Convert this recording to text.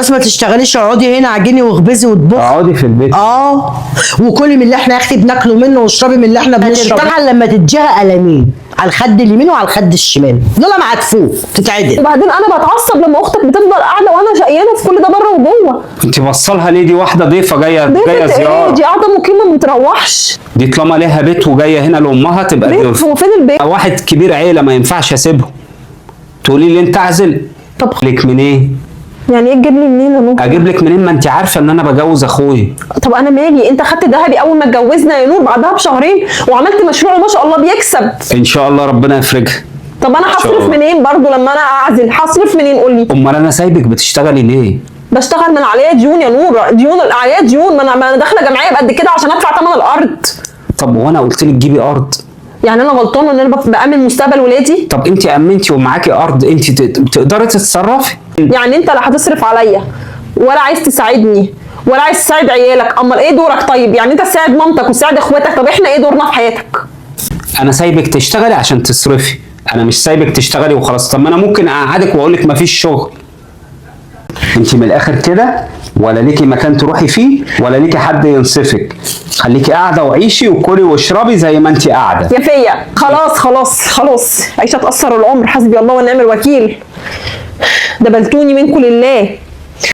خلاص ما تشتغليش، اقعدي هنا عجني واخبزي واطبخي. اقعدي في البيت. وكلي من اللي احنا يا اختي بناكله منه واشربي من اللي احنا بنشربه. هتشتغل لما تديها قلمين على الخد اليمين وعلى الخد الشمال، دول معكفوف تتعدل. وبعدين انا بتعصب لما اختك بتفضل قاعده وانا شقيانه في كل ده بره وجوه. انت بصلها ليه؟ دي واحده ضيفه جايه زياره. دي قاعده مقيمه ما بتروحش. دي طالما ليها بيت وجايه هنا لامها تبقى بيت؟ هو فين البيت؟ واحد كبير عيله ما ينفعش اسيبهم. تقولي لي انت اعزل. طب لك منين؟ يعني ايه تجيب لي منين يا نور؟ اجيب لك منين؟ ما انت عارفه ان انا بجوز اخويا. طب انا مالي؟ انت خدت ذهبي اول ما اتجوزنا يا نور، بعدها بشهرين وعملت مشروع ما شاء الله بيكسب. ان شاء الله ربنا يفرجها. طب انا هصرف منين برضو لما انا اعزل؟ هصرف منين قول لي؟ امال انا سايبك بتشتغلي ليه؟ بشتغل من عليا ديون يا نور، ديون عليا ديون، ما انا داخله جمعيه بقد كده عشان ادفع ثمن الارض. طب وانا قلت لك جيبي ارض؟ يعني انا غلطانه ان انا بامن مستقبل ولادي؟ طب انت امنتي ومعاكي ارض، انت تقدري تتصرفي. يعني انت لا هتصرف عليا ولا عايز تساعدني ولا عايز تساعد عيالك، امال ايه دورك؟ طيب يعني انت تساعد مامتك وتساعد اخواتك، طب احنا ايه دورنا في حياتك؟ انا سايبك تشتغلي عشان تصرفي، انا مش سايبك تشتغلي وخلاص. طب ما انا ممكن اقعدك واقول لك مفيش شغل. انت من الاخر كده ولا ليكي مكان تروحي فيه ولا ليكي حد ينصفك. خليكي قاعده وعيشي وكلي واشربي زي ما انت قاعده. يا فيا خلاص خلاص خلاص، عيشه تاثر العمر، حسبي الله ونعم الوكيل. دبلتوني منكم لله.